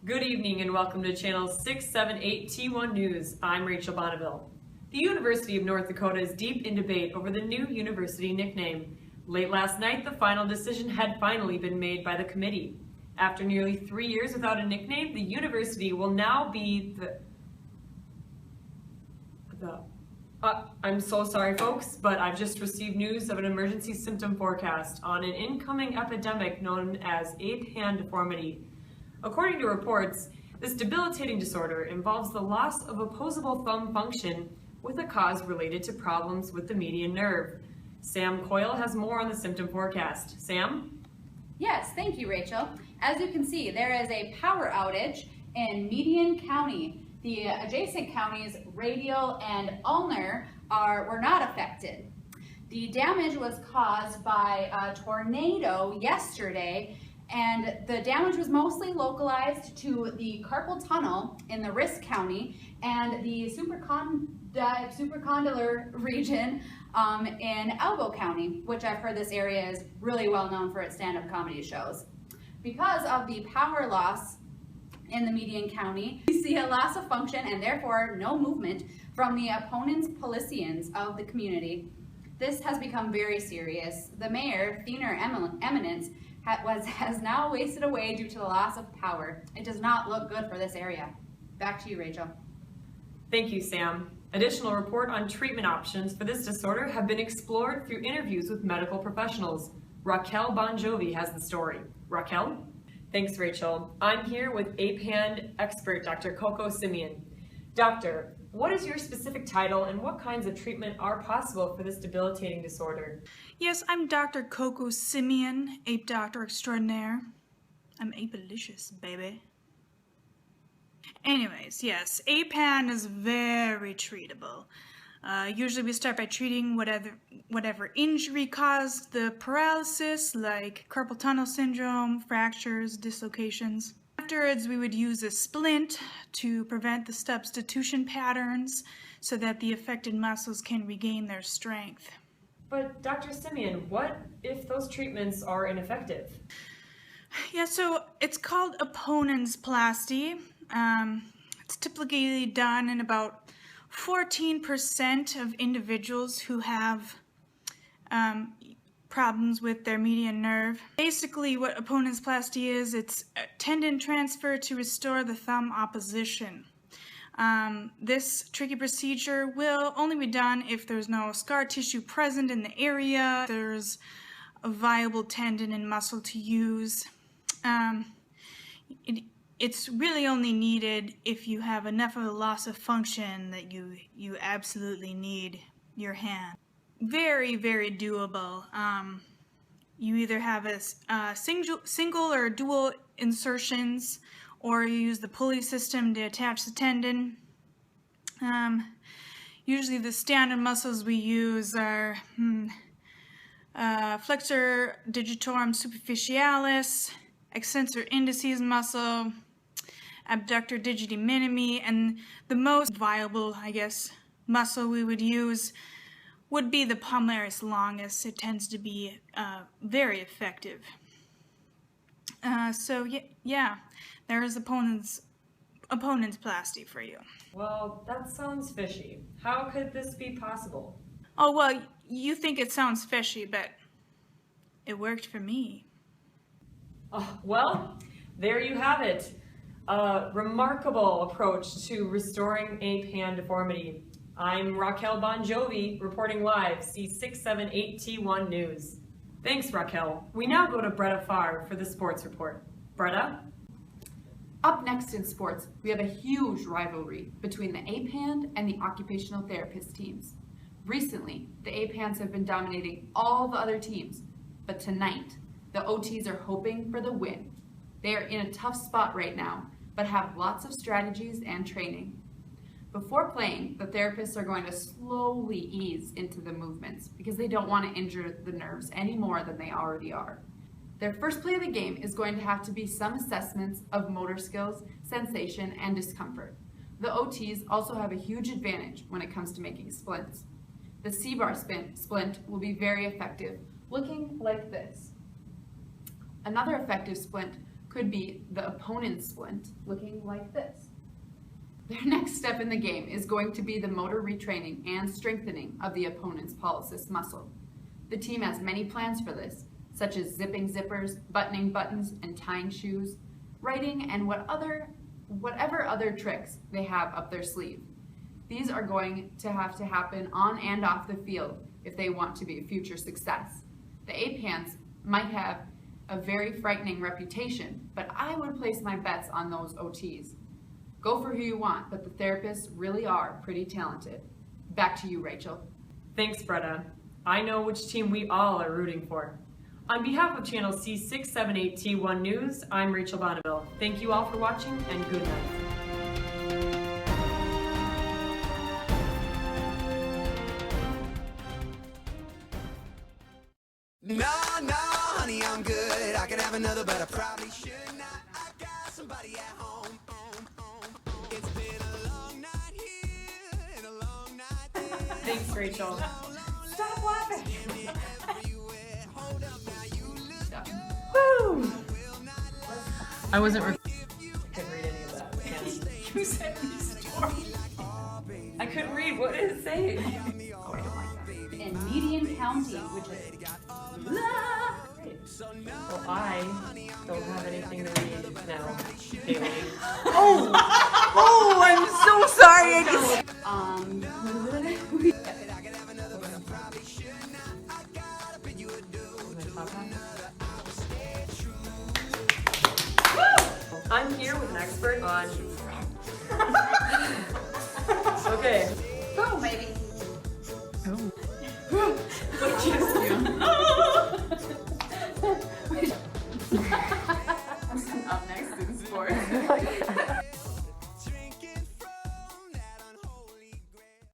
Good evening and welcome to Channel 678T1 News. I'm Rachel Bonneville. The University of North Dakota is deep in debate over the new university nickname. Late last night, the final decision had finally been made by the committee. After nearly 3 years without a nickname, the university will now be I'm so sorry folks, but I've just received news of an emergency symptom forecast on an incoming epidemic known as ape-hand deformity. According to reports, this debilitating disorder involves the loss of opposable thumb function with a cause related to problems with the median nerve. Sam Coyle has more on the symptom forecast. Sam? Yes, thank you, Rachel. As you can see, there is a power outage in Median County. The adjacent counties, Radial and Ulner, were not affected. The damage was caused by a tornado yesterday, and the damage was mostly localized to the carpal tunnel in the Risk County and the supracondylar region in Elbow County, which I've heard this area is really well known for its stand-up comedy shows. Because of the power loss in the Median County, we see a loss of function and therefore no movement from the opponents' Policians of the community. This has become very serious. The mayor, Thener Eminence, has now wasted away due to the loss of power. It does not look good for this area. Back to you, Rachel. Thank you, Sam. Additional report on treatment options for this disorder have been explored through interviews with medical professionals. Raquel Bon Jovi has the story. Raquel? Thanks, Rachel. I'm here with ape-hand expert Dr. Coco Simeon. Doctor, what is your specific title and what kinds of treatment are possible for this debilitating disorder? Yes, I'm Dr. Coco Simeon, ape doctor extraordinaire. I'm ape-alicious, baby. Anyways, yes, ape-hand is very treatable. Usually we start by treating whatever injury caused the paralysis, like carpal tunnel syndrome, fractures, dislocations. Afterwards, we would use a splint to prevent the substitution patterns so that the affected muscles can regain their strength. But Dr. Simeon, what if those treatments are ineffective? Yeah, so it's called opponentsplasty. It's typically done in about 14% of individuals who have problems with their median nerve. Basically what opponentsplasty is, it's a tendon transfer to restore the thumb opposition. This tricky procedure will only be done if there's no scar tissue present in the area, there's a viable tendon and muscle to use. It's really only needed if you have enough of a loss of function that you absolutely need your hand. Very, very doable. You either have a single or dual insertions, or you use the pulley system to attach the tendon. Usually the standard muscles we use are flexor digitorum superficialis, extensor indicis muscle, abductor digiti minimi, and the most viable, I guess, muscle we would use would be the palmaris longus. It tends to be very effective. So yeah, there is opponentsplasty for you. Well, that sounds fishy. How could this be possible? Oh, well, you think it sounds fishy, but it worked for me. Oh, well, there you have it. A remarkable approach to restoring ape-hand deformity. I'm Raquel Bon Jovi, reporting live, C678T1 News. Thanks, Raquel. We now go to Bretta Farr for the sports report. Bretta? Up next in sports, we have a huge rivalry between the ape hand and the occupational therapist teams. Recently, the ape hands have been dominating all the other teams, but tonight, the OTs are hoping for the win. They are in a tough spot right now, but have lots of strategies and training. Before playing, the therapists are going to slowly ease into the movements because they don't want to injure the nerves any more than they already are. Their first play of the game is going to have to be some assessments of motor skills, sensation, and discomfort. The OTs also have a huge advantage when it comes to making splints. The C-bar splint will be very effective, looking like this. Another effective splint could be the opponent's splint. looking like this. Their next step in the game is going to be the motor retraining and strengthening of the opponent's pollicis muscle. The team has many plans for this, such as zipping zippers, buttoning buttons, and tying shoes, writing, and whatever other tricks they have up their sleeve. These are going to have to happen on and off the field if they want to be a future success. The A-Pans might have a very frightening reputation, but I would place my bets on those OTs. Go for who you want, but the therapists really are pretty talented. Back to you, Rachel. Thanks, Bretta. I know which team we all are rooting for. On behalf of Channel C678T1 News, I'm Rachel Bonneville. Thank you all for watching, and good night. No, honey, I'm good. I could have another, but I probably should not. I got somebody at home. It's been a long night here and a long night there. Thanks, Rachel. Stop laughing. Woo! I wasn't couldn't read any of that. You said restore. I couldn't read. What did it say? Oh, I don't like that. In Median County, which is Well, I don't have anything to read now. Haley. Oh, I'm so sorry. I just... I'm here with an expert on. Okay.